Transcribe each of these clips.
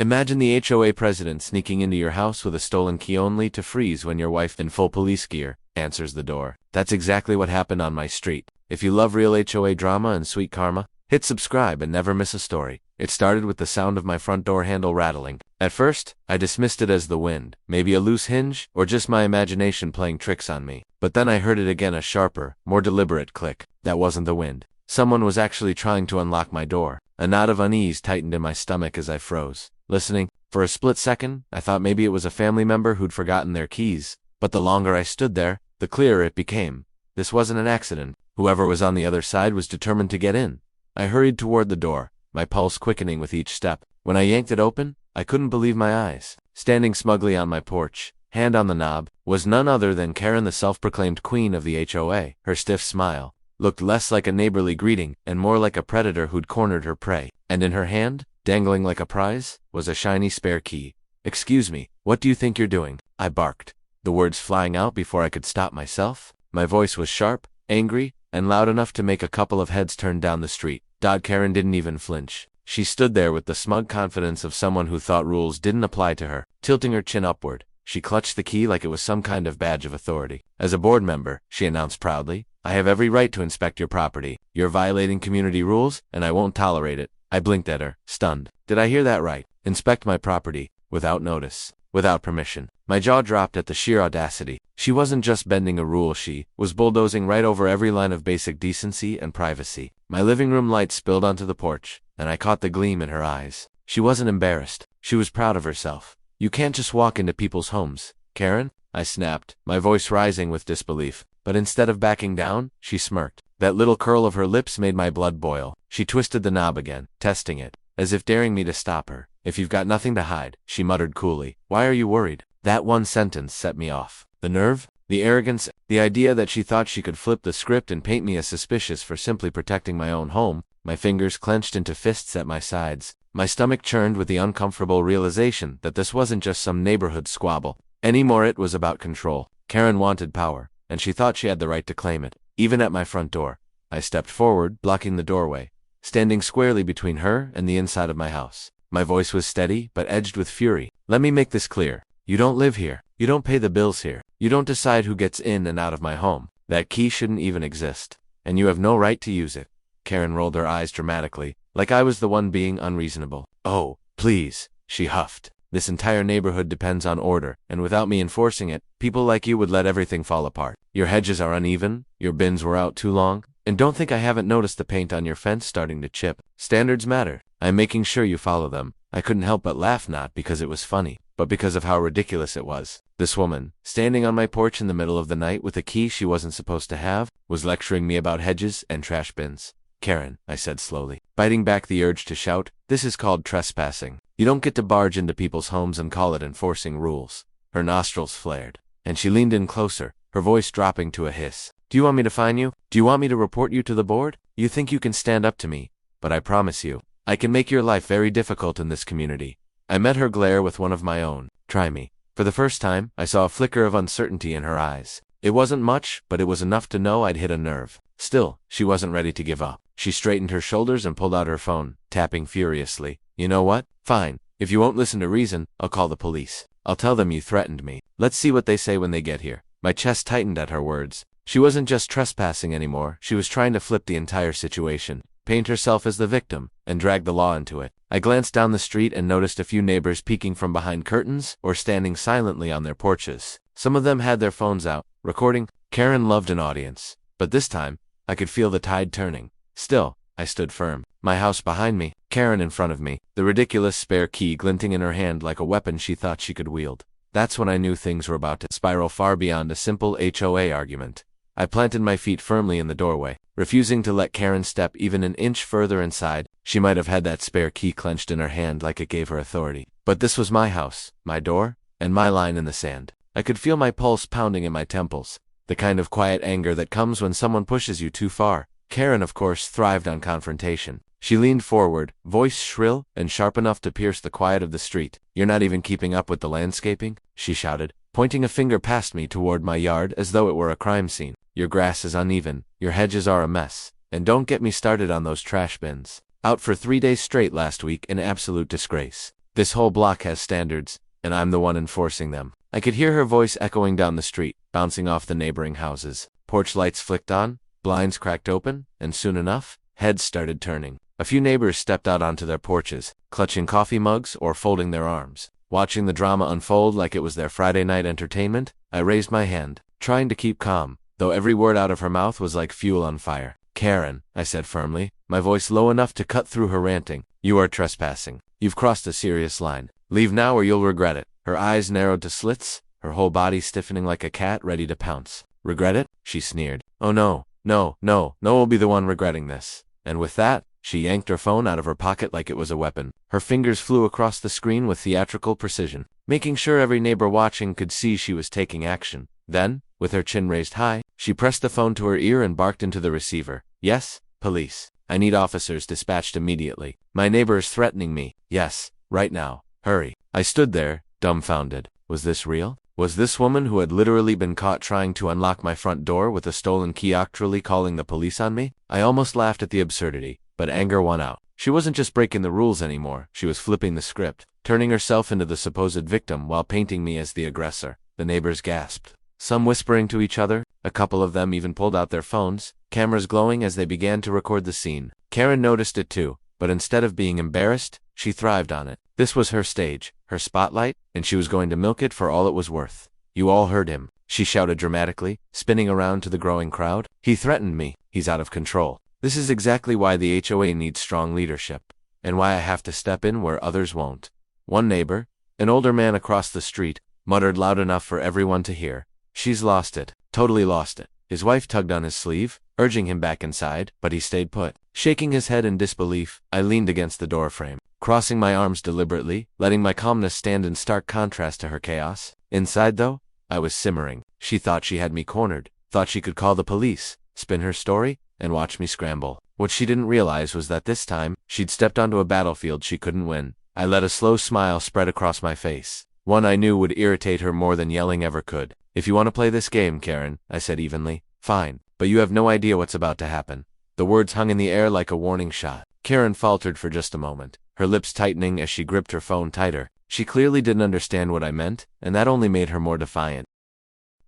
Imagine the HOA president sneaking into your house with a stolen key only to freeze when your wife in full police gear answers the door. That's exactly what happened on my street. If you love real HOA drama and sweet karma, hit subscribe and never miss a story. It started with the sound of my front door handle rattling. At first, I dismissed it as the wind, maybe a loose hinge, or just my imagination playing tricks on me. But then I heard it again, a sharper, more deliberate click. That wasn't the wind. Someone was actually trying to unlock my door. A knot of unease tightened in my stomach as I froze, listening. For a split second, I thought maybe it was a family member who'd forgotten their keys. But the longer I stood there, the clearer it became. This wasn't an accident. Whoever was on the other side was determined to get in. I hurried toward the door, my pulse quickening with each step. When I yanked it open, I couldn't believe my eyes. Standing smugly on my porch, hand on the knob, was none other than Karen, the self-proclaimed queen of the HOA. Her stiff smile looked less like a neighborly greeting and more like a predator who'd cornered her prey. And in her hand, dangling like a prize, was a shiny spare key. "Excuse me, what do you think you're doing?" I barked, the words flying out before I could stop myself. My voice was sharp, angry, and loud enough to make a couple of heads turn down the street. Karen didn't even flinch. She stood there with the smug confidence of someone who thought rules didn't apply to her. Tilting her chin upward, she clutched the key like it was some kind of badge of authority. "As a board member," she announced proudly, "I have every right to inspect your property. You're violating community rules, and I won't tolerate it." I blinked at her, stunned. Did I hear that right? Inspect my property, without notice, without permission. My jaw dropped at the sheer audacity. She wasn't just bending a rule, she was bulldozing right over every line of basic decency and privacy. My living room light spilled onto the porch, and I caught the gleam in her eyes. She wasn't embarrassed. She was proud of herself. "You can't just walk into people's homes, Karen," I snapped, my voice rising with disbelief. But instead of backing down, she smirked. That little curl of her lips made my blood boil. She twisted the knob again, testing it, as if daring me to stop her. "If you've got nothing to hide," she muttered coolly, "why are you worried?" That one sentence set me off. The nerve, the arrogance, the idea that she thought she could flip the script and paint me as suspicious for simply protecting my own home. My fingers clenched into fists at my sides. My stomach churned with the uncomfortable realization that this wasn't just some neighborhood squabble. Anymore, it was about control. Karen wanted power, and she thought she had the right to claim it, even at my front door. I stepped forward, blocking the doorway, standing squarely between her and the inside of my house. My voice was steady, but edged with fury. "Let me make this clear. You don't live here. You don't pay the bills here. You don't decide who gets in and out of my home. That key shouldn't even exist. And you have no right to use it." Karen rolled her eyes dramatically, like I was the one being unreasonable. "Oh, please," she huffed. "This entire neighborhood depends on order, and without me enforcing it, people like you would let everything fall apart. Your hedges are uneven, your bins were out too long, and don't think I haven't noticed the paint on your fence starting to chip. Standards matter. I'm making sure you follow them." I couldn't help but laugh, not because it was funny, but because of how ridiculous it was. This woman, standing on my porch in the middle of the night with a key she wasn't supposed to have, was lecturing me about hedges and trash bins. "Karen," I said slowly, biting back the urge to shout, "this is called trespassing. You don't get to barge into people's homes and call it enforcing rules." Her nostrils flared, and she leaned in closer, her voice dropping to a hiss. "Do you want me to fine you? Do you want me to report you to the board? You think you can stand up to me, but I promise you, I can make your life very difficult in this community." I met her glare with one of my own. "Try me." For the first time, I saw a flicker of uncertainty in her eyes. It wasn't much, but it was enough to know I'd hit a nerve. Still, she wasn't ready to give up. She straightened her shoulders and pulled out her phone, tapping furiously. "You know what? Fine. If you won't listen to reason, I'll call the police. I'll tell them you threatened me. Let's see what they say when they get here." My chest tightened at her words. She wasn't just trespassing anymore, she was trying to flip the entire situation, paint herself as the victim, and drag the law into it. I glanced down the street and noticed a few neighbors peeking from behind curtains or standing silently on their porches. Some of them had their phones out, recording. Karen loved an audience, but this time, I could feel the tide turning. Still, I stood firm. My house behind me, Karen in front of me, the ridiculous spare key glinting in her hand like a weapon she thought she could wield. That's when I knew things were about to spiral far beyond a simple HOA argument. I planted my feet firmly in the doorway, refusing to let Karen step even an inch further inside. She might have had that spare key clenched in her hand like it gave her authority. But this was my house, my door, and my line in the sand. I could feel my pulse pounding in my temples, the kind of quiet anger that comes when someone pushes you too far. Karen, of course, thrived on confrontation. She leaned forward, voice shrill and sharp enough to pierce the quiet of the street. "You're not even keeping up with the landscaping?" she shouted, pointing a finger past me toward my yard as though it were a crime scene. "Your grass is uneven, your hedges are a mess, and don't get me started on those trash bins. Out for 3 days straight last week in absolute disgrace." This whole block has standards, and I'm the one enforcing them. I could hear her voice echoing down the street, bouncing off the neighboring houses. Porch lights flicked on, blinds cracked open, and soon enough, heads started turning. A few neighbors stepped out onto their porches, clutching coffee mugs or folding their arms. Watching the drama unfold like it was their Friday night entertainment, I raised my hand, trying to keep calm, though every word out of her mouth was like fuel on fire. "Karen," I said firmly, my voice low enough to cut through her ranting, "you are trespassing. You've crossed a serious line. Leave now or you'll regret it." Her eyes narrowed to slits, her whole body stiffening like a cat ready to pounce. "Regret it?" she sneered. "Oh no, no, no, no will be the one regretting this." And with that, she yanked her phone out of her pocket like it was a weapon. Her fingers flew across the screen with theatrical precision, making sure every neighbor watching could see she was taking action. Then, with her chin raised high, she pressed the phone to her ear and barked into the receiver. "Yes, police. I need officers dispatched immediately. My neighbor is threatening me. Yes, right now. Hurry." I stood there, dumbfounded. Was this real? Was this woman who had literally been caught trying to unlock my front door with a stolen key actually calling the police on me? I almost laughed at the absurdity, but anger won out. She wasn't just breaking the rules anymore, she was flipping the script, turning herself into the supposed victim while painting me as the aggressor. The neighbors gasped, some whispering to each other. A couple of them even pulled out their phones, cameras glowing as they began to record the scene. Karen noticed it too, but instead of being embarrassed, she thrived on it. This was her stage, her spotlight, and she was going to milk it for all it was worth. "You all heard him," she shouted dramatically, spinning around to the growing crowd. "He threatened me. He's out of control. This is exactly why the HOA needs strong leadership, and why I have to step in where others won't." One neighbor, an older man across the street, muttered loud enough for everyone to hear, "She's lost it. Totally lost it." His wife tugged on his sleeve, urging him back inside, but he stayed put. Shaking his head in disbelief, I leaned against the doorframe, crossing my arms deliberately, letting my calmness stand in stark contrast to her chaos. Inside, though, I was simmering. She thought she had me cornered, thought she could call the police, spin her story, and watch me scramble. What she didn't realize was that this time, she'd stepped onto a battlefield she couldn't win. I let a slow smile spread across my face, one I knew would irritate her more than yelling ever could. "If you want to play this game, Karen," I said evenly, "fine, but you have no idea what's about to happen." The words hung in the air like a warning shot. Karen faltered for just a moment, her lips tightening as she gripped her phone tighter. She clearly didn't understand what I meant, and that only made her more defiant.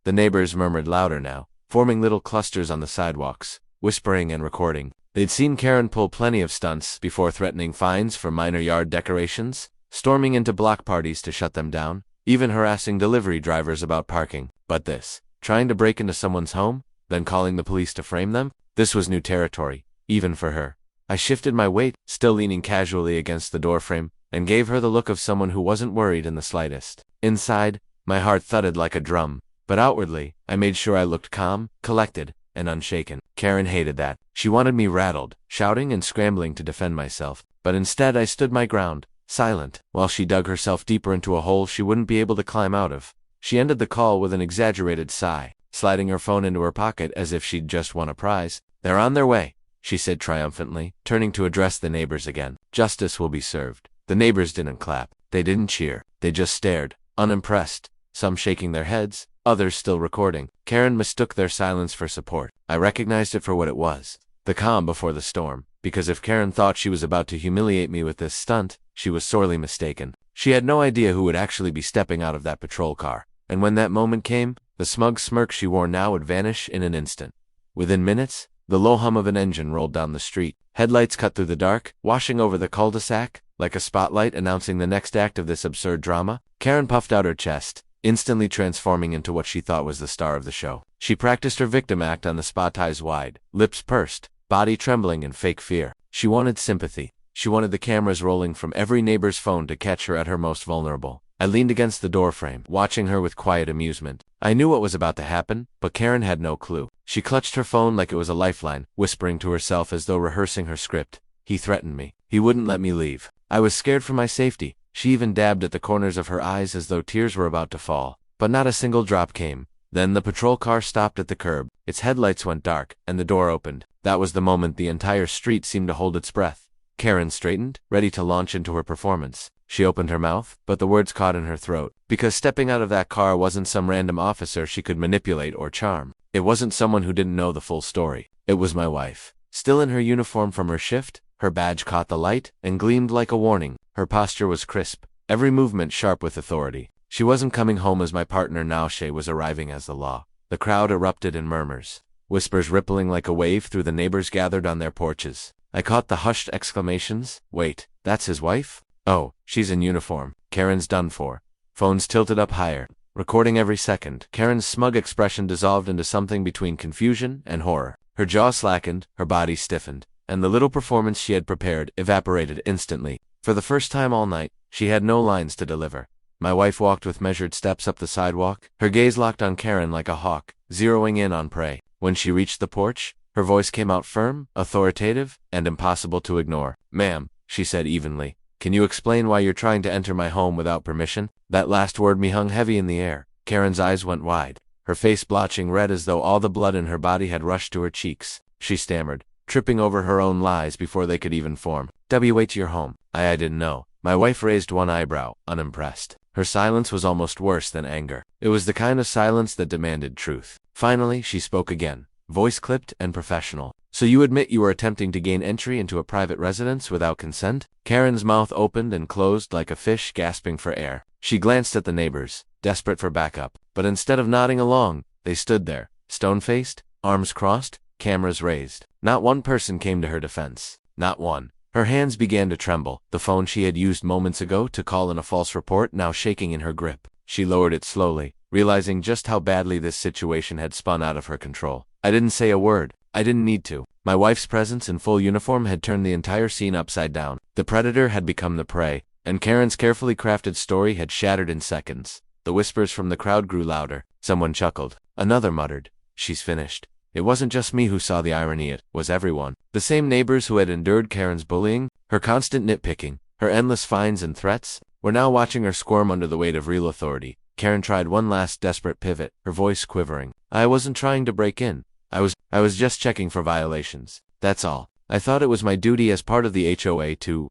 The neighbors murmured louder now, forming little clusters on the sidewalks, whispering and recording. They'd seen Karen pull plenty of stunts before, threatening fines for minor yard decorations, storming into block parties to shut them down, even harassing delivery drivers about parking. But this, trying to break into someone's home, then calling the police to frame them, this was new territory, even for her. I shifted my weight, still leaning casually against the doorframe, and gave her the look of someone who wasn't worried in the slightest. Inside, my heart thudded like a drum, but outwardly, I made sure I looked calm, collected, and unshaken. Karen hated that. She wanted me rattled, shouting and scrambling to defend myself, but instead I stood my ground, silent, while she dug herself deeper into a hole she wouldn't be able to climb out of. She ended the call with an exaggerated sigh, sliding her phone into her pocket as if she'd just won a prize. "They're on their way," she said triumphantly, turning to address the neighbors again. "Justice will be served." The neighbors didn't clap. They didn't cheer. They just stared, unimpressed, some shaking their heads, others still recording. Karen mistook their silence for support. I recognized it for what it was, the calm before the storm, because if Karen thought she was about to humiliate me with this stunt, she was sorely mistaken. She had no idea who would actually be stepping out of that patrol car, and when that moment came, the smug smirk she wore now would vanish in an instant. Within minutes, the low hum of an engine rolled down the street. Headlights cut through the dark, washing over the cul-de-sac, like a spotlight announcing the next act of this absurd drama. Karen puffed out her chest, instantly transforming into what she thought was the star of the show. She practiced her victim act on the spot, eyes wide, lips pursed, body trembling in fake fear. She wanted sympathy. She wanted the cameras rolling from every neighbor's phone to catch her at her most vulnerable. I leaned against the doorframe, watching her with quiet amusement. I knew what was about to happen, but Karen had no clue. She clutched her phone like it was a lifeline, whispering to herself as though rehearsing her script. "He threatened me. He wouldn't let me leave. I was scared for my safety." She even dabbed at the corners of her eyes as though tears were about to fall. But not a single drop came. Then the patrol car stopped at the curb. Its headlights went dark, and the door opened. That was the moment the entire street seemed to hold its breath. Karen straightened, ready to launch into her performance. She opened her mouth, but the words caught in her throat, because stepping out of that car wasn't some random officer she could manipulate or charm. It wasn't someone who didn't know the full story. It was my wife. Still in her uniform from her shift, her badge caught the light and gleamed like a warning. Her posture was crisp, every movement sharp with authority. She wasn't coming home as my partner now, she was arriving as the law. The crowd erupted in murmurs, whispers rippling like a wave through the neighbors gathered on their porches. I caught the hushed exclamations. Wait, that's his wife? Oh, she's in uniform. Karen's done for. Phones tilted up higher, recording every second. Karen's smug expression dissolved into something between confusion and horror. Her jaw slackened, her body stiffened, and the little performance she had prepared evaporated instantly. For the first time all night, she had no lines to deliver. My wife walked with measured steps up the sidewalk, her gaze locked on Karen like a hawk, zeroing in on prey. When she reached the porch, her voice came out firm, authoritative, and impossible to ignore. "Ma'am," she said evenly, "can you explain why you're trying to enter my home without permission?" That last word hung heavy in the air. Karen's eyes went wide, her face blotching red as though all the blood in her body had rushed to her cheeks. She stammered, tripping over her own lies before they could even form. "Wait, your home? I didn't know." My wife raised one eyebrow, unimpressed. Her silence was almost worse than anger. It was the kind of silence that demanded truth. Finally, she spoke again, voice clipped and professional. "So you admit you were attempting to gain entry into a private residence without consent?" Karen's mouth opened and closed like a fish gasping for air. She glanced at the neighbors, desperate for backup, but instead of nodding along, they stood there, stone-faced, arms crossed, cameras raised. Not one person came to her defense. Not one. Her hands began to tremble, the phone she had used moments ago to call in a false report now shaking in her grip. She lowered it slowly, realizing just how badly this situation had spun out of her control. I didn't say a word. I didn't need to. My wife's presence in full uniform had turned the entire scene upside down. The predator had become the prey, and Karen's carefully crafted story had shattered in seconds. The whispers from the crowd grew louder. Someone chuckled. Another muttered, "She's finished." It wasn't just me who saw the irony, it was everyone. The same neighbors who had endured Karen's bullying, her constant nitpicking, her endless fines and threats, were now watching her squirm under the weight of real authority. Karen tried one last desperate pivot, her voice quivering. "I wasn't trying to break in. I was just checking for violations. That's all. I thought it was my duty as part of the HOA to,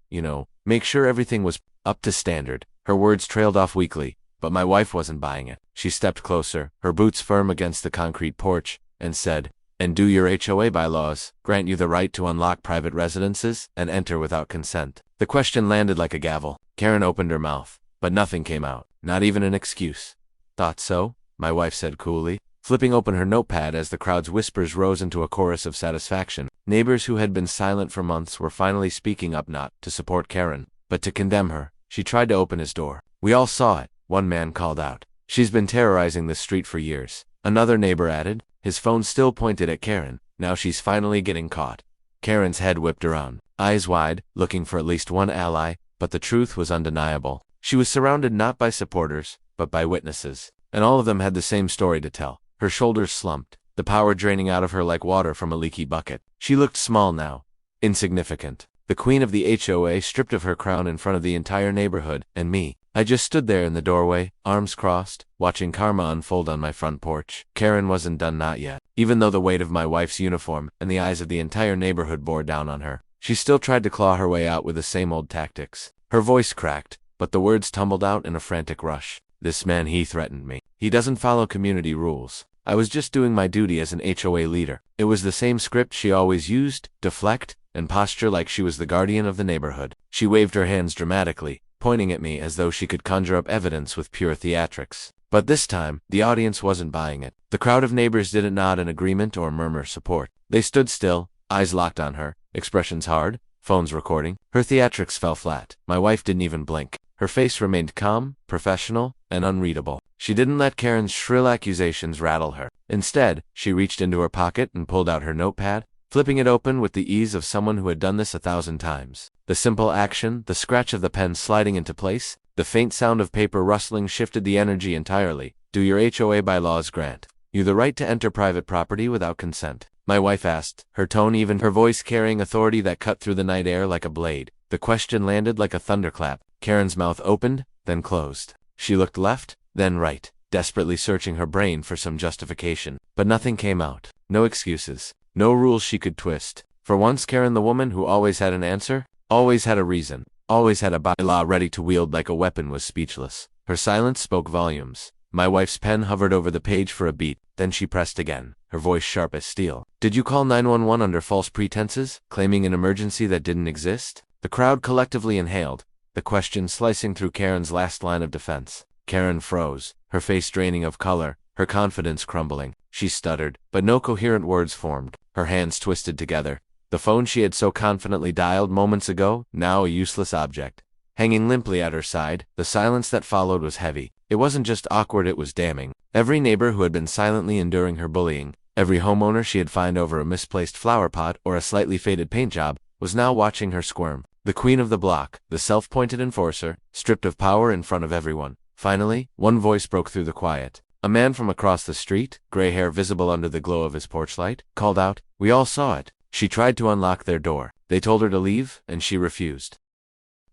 make sure everything was up to standard." Her words trailed off weakly, but my wife wasn't buying it. She stepped closer, her boots firm against the concrete porch, and said, "And do your HOA bylaws grant you the right to unlock private residences and enter without consent?" The question landed like a gavel. Karen opened her mouth, but nothing came out, not even an excuse. "Thought so," my wife said coolly, flipping open her notepad as the crowd's whispers rose into a chorus of satisfaction. Neighbors who had been silent for months were finally speaking up, not to support Karen, but to condemn her. She tried to open his door. "We all saw it," one man called out. "She's been terrorizing this street for years." Another neighbor added, his phone still pointed at Karen. "Now she's finally getting caught." Karen's head whipped around, eyes wide, looking for at least one ally, but the truth was undeniable. She was surrounded not by supporters, but by witnesses, and all of them had the same story to tell. Her shoulders slumped, the power draining out of her like water from a leaky bucket. She looked small now, insignificant. The queen of the HOA stripped of her crown in front of the entire neighborhood, and me. I just stood there in the doorway, arms crossed, watching karma unfold on my front porch. Karen wasn't done, not yet. Even though the weight of my wife's uniform and the eyes of the entire neighborhood bore down on her, she still tried to claw her way out with the same old tactics. Her voice cracked, but the words tumbled out in a frantic rush. "This man, he threatened me. He doesn't follow community rules. I was just doing my duty as an HOA leader." It was the same script she always used: deflect and posture like she was the guardian of the neighborhood. She waved her hands dramatically, pointing at me as though she could conjure up evidence with pure theatrics. But this time, the audience wasn't buying it. The crowd of neighbors didn't nod in agreement or murmur support. They stood still, eyes locked on her, expressions hard, phones recording. Her theatrics fell flat. My wife didn't even blink. Her face remained calm, professional, and unreadable. She didn't let Karen's shrill accusations rattle her. Instead, she reached into her pocket and pulled out her notepad, flipping it open with the ease of someone who had done this 1,000 times. The simple action, the scratch of the pen sliding into place, the faint sound of paper rustling shifted the energy entirely. "Do your HOA bylaws grant you the right to enter private property without consent?" my wife asked, her tone even, her voice carrying authority that cut through the night air like a blade. The question landed like a thunderclap. Karen's mouth opened, then closed. She looked left, then right, desperately searching her brain for some justification. But nothing came out. No excuses. No rules she could twist. For once, Karen, the woman who always had an answer, always had a reason, always had a bylaw ready to wield like a weapon, was speechless. Her silence spoke volumes. My wife's pen hovered over the page for a beat, then she pressed again, her voice sharp as steel. "Did you call 911 under false pretenses, claiming an emergency that didn't exist?" The crowd collectively inhaled, the question slicing through Karen's last line of defense. Karen froze, her face draining of color, her confidence crumbling. She stuttered, but no coherent words formed. Her hands twisted together. The phone she had so confidently dialed moments ago, now a useless object. Hanging limply at her side, the silence that followed was heavy. It wasn't just awkward, it was damning. Every neighbor who had been silently enduring her bullying, every homeowner she had fined over a misplaced flower pot or a slightly faded paint job, was now watching her squirm. The queen of the block, the self-appointed enforcer, stripped of power in front of everyone. Finally, one voice broke through the quiet. A man from across the street, gray hair visible under the glow of his porch light, called out, "We all saw it." She tried to unlock their door. They told her to leave, and she refused.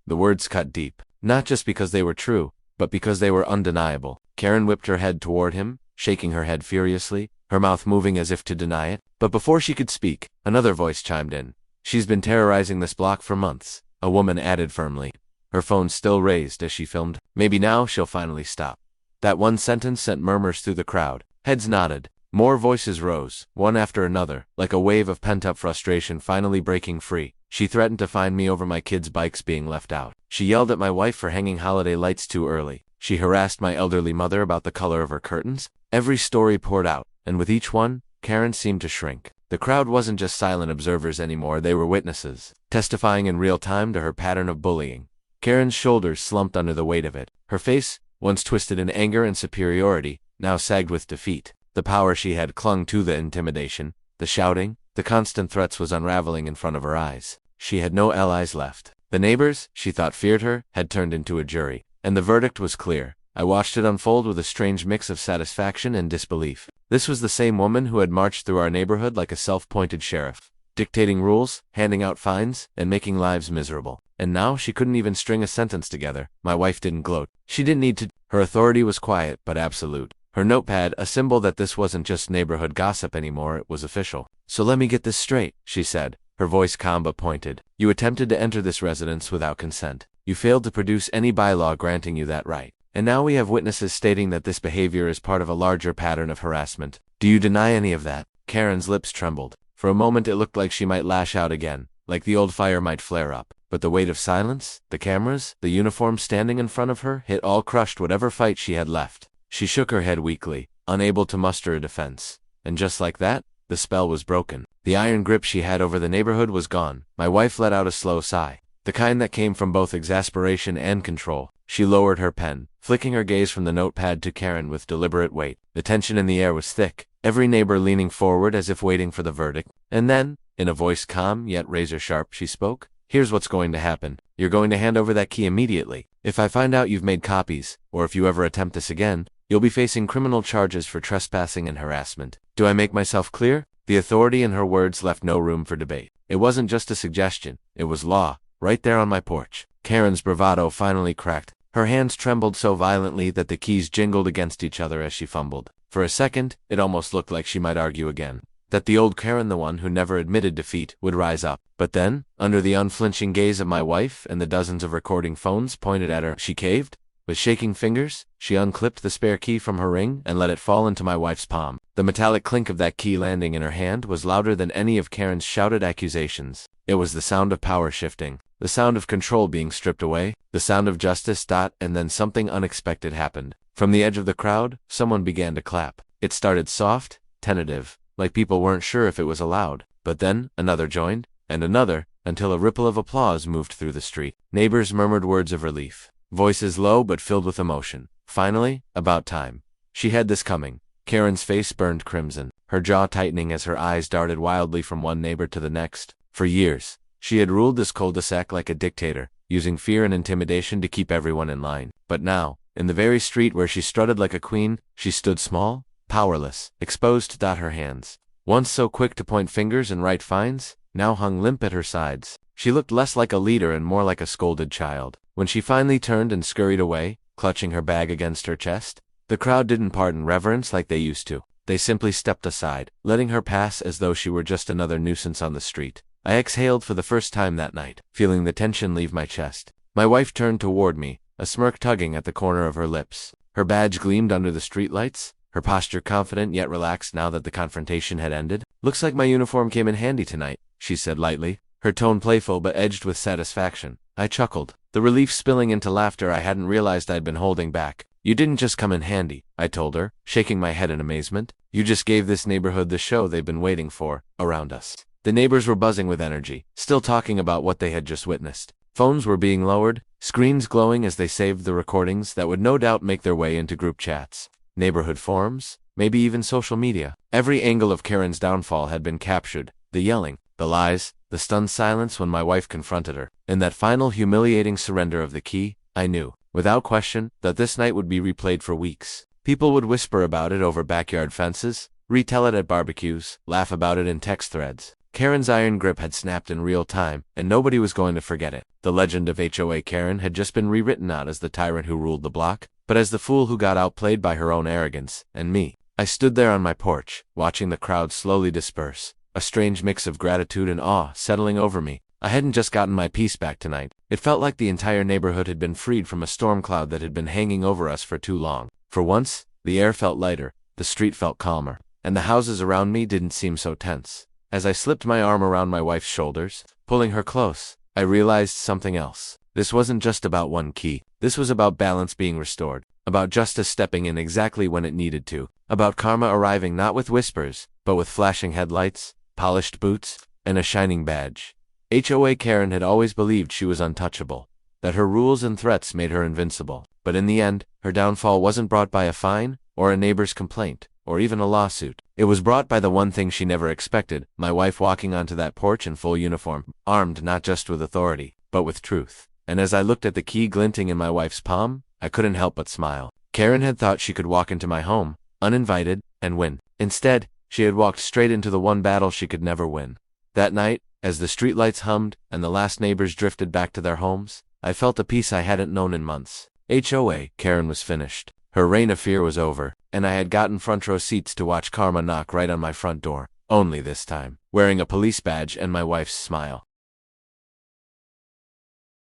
The words cut deep, not just because they were true, but because they were undeniable. Karen whipped her head toward him, shaking her head furiously, her mouth moving as if to deny it. But before she could speak, another voice chimed in. "She's been terrorizing this block for months," a woman added firmly, her phone still raised as she filmed. "Maybe now she'll finally stop." That one sentence sent murmurs through the crowd. Heads nodded. More voices rose, one after another, like a wave of pent-up frustration finally breaking free. "She threatened to fine me over my kids' bikes being left out. She yelled at my wife for hanging holiday lights too early. She harassed my elderly mother about the color of her curtains." Every story poured out, and with each one, Karen seemed to shrink. The crowd wasn't just silent observers anymore, they were witnesses, testifying in real time to her pattern of bullying. Karen's shoulders slumped under the weight of it. Her face, once twisted in anger and superiority, now sagged with defeat. The power she had clung to, the intimidation, the shouting, the constant threats was unraveling in front of her eyes. She had no allies left. The neighbors, she thought feared her, had turned into a jury. And the verdict was clear. I watched it unfold with a strange mix of satisfaction and disbelief. This was the same woman who had marched through our neighborhood like a self-appointed sheriff, dictating rules, handing out fines, and making lives miserable. And now she couldn't even string a sentence together. My wife didn't gloat. She didn't need to. Her authority was quiet but absolute. Her notepad, a symbol that this wasn't just neighborhood gossip anymore, it was official. "So let me get this straight," she said, her voice calm but pointed. "You attempted to enter this residence without consent. You failed to produce any bylaw granting you that right. And now we have witnesses stating that this behavior is part of a larger pattern of harassment. Do you deny any of that?" Karen's lips trembled. For a moment it looked like she might lash out again, like the old fire might flare up. But the weight of silence, the cameras, the uniform standing in front of her, it all crushed whatever fight she had left. She shook her head weakly, unable to muster a defense. And just like that, the spell was broken. The iron grip she had over the neighborhood was gone. My wife let out a slow sigh, the kind that came from both exasperation and control. She lowered her pen, flicking her gaze from the notepad to Karen with deliberate weight. The tension in the air was thick, every neighbor leaning forward as if waiting for the verdict. And then, in a voice calm yet razor-sharp, she spoke. "Here's what's going to happen. You're going to hand over that key immediately. If I find out you've made copies, or if you ever attempt this again, you'll be facing criminal charges for trespassing and harassment. Do I make myself clear?" The authority in her words left no room for debate. It wasn't just a suggestion, it was law, right there on my porch. Karen's bravado finally cracked. Her hands trembled so violently that the keys jingled against each other as she fumbled. For a second, it almost looked like she might argue again, that the old Karen, the one who never admitted defeat, would rise up. But then, under the unflinching gaze of my wife and the dozens of recording phones pointed at her, she caved. With shaking fingers, she unclipped the spare key from her ring and let it fall into my wife's palm. The metallic clink of that key landing in her hand was louder than any of Karen's shouted accusations. It was the sound of power shifting, the sound of control being stripped away, the sound of justice. And then something unexpected happened. From the edge of the crowd, someone began to clap. It started soft, tentative, like people weren't sure if it was allowed. But then, another joined, and another, until a ripple of applause moved through the street. Neighbors murmured words of relief, voices low but filled with emotion. Finally, about time. She had this coming. Karen's face burned crimson, her jaw tightening as her eyes darted wildly from one neighbor to the next. For years, she had ruled this cul-de-sac like a dictator, using fear and intimidation to keep everyone in line. But now, in the very street where she strutted like a queen, she stood small, powerless, exposed to her hands, once so quick to point fingers and write fines, now hung limp at her sides. She looked less like a leader and more like a scolded child. When she finally turned and scurried away, clutching her bag against her chest, the crowd didn't part in reverence like they used to. They simply stepped aside, letting her pass as though she were just another nuisance on the street. I exhaled for the first time that night, feeling the tension leave my chest. My wife turned toward me, a smirk tugging at the corner of her lips. Her badge gleamed under the streetlights, her posture confident yet relaxed now that the confrontation had ended. "Looks like my uniform came in handy tonight," she said lightly, her tone playful but edged with satisfaction. I chuckled. the relief spilling into laughter I hadn't realized I'd been holding back. You didn't just come in handy, I told her, shaking my head in amazement. You just gave this neighborhood the show they've been waiting for, around us. The neighbors were buzzing with energy, still talking about what they had just witnessed. Phones were being lowered, screens glowing as they saved the recordings that would no doubt make their way into group chats, neighborhood forums, maybe even social media. Every angle of Karen's downfall had been captured, the yelling, the lies, the stunned silence when my wife confronted her. In that final humiliating surrender of the key, I knew, without question, that this night would be replayed for weeks. People would whisper about it over backyard fences, retell it at barbecues, laugh about it in text threads. Karen's iron grip had snapped in real time, and nobody was going to forget it. The legend of HOA Karen had just been rewritten not as the tyrant who ruled the block, but as the fool who got outplayed by her own arrogance, and me. I stood there on my porch, watching the crowd slowly disperse, a strange mix of gratitude and awe settling over me. I hadn't just gotten my peace back tonight. It felt like the entire neighborhood had been freed from a storm cloud that had been hanging over us for too long. For once, the air felt lighter, the street felt calmer, and the houses around me didn't seem so tense. As I slipped my arm around my wife's shoulders, pulling her close, I realized something else. This wasn't just about one key. This was about balance being restored, about justice stepping in exactly when it needed to, about karma arriving not with whispers, but with flashing headlights, polished boots, and a shining badge. HOA Karen had always believed she was untouchable, that her rules and threats made her invincible. But in the end, her downfall wasn't brought by a fine, or a neighbor's complaint, or even a lawsuit. It was brought by the one thing she never expected, my wife walking onto that porch in full uniform, armed not just with authority, but with truth. And as I looked at the key glinting in my wife's palm, I couldn't help but smile. Karen had thought she could walk into my home, uninvited, and win. Instead, she had walked straight into the one battle she could never win. That night, as the streetlights hummed and the last neighbors drifted back to their homes, I felt a peace I hadn't known in months. HOA Karen was finished. Her reign of fear was over, and I had gotten front row seats to watch karma knock right on my front door. Only this time, wearing a police badge and my wife's smile.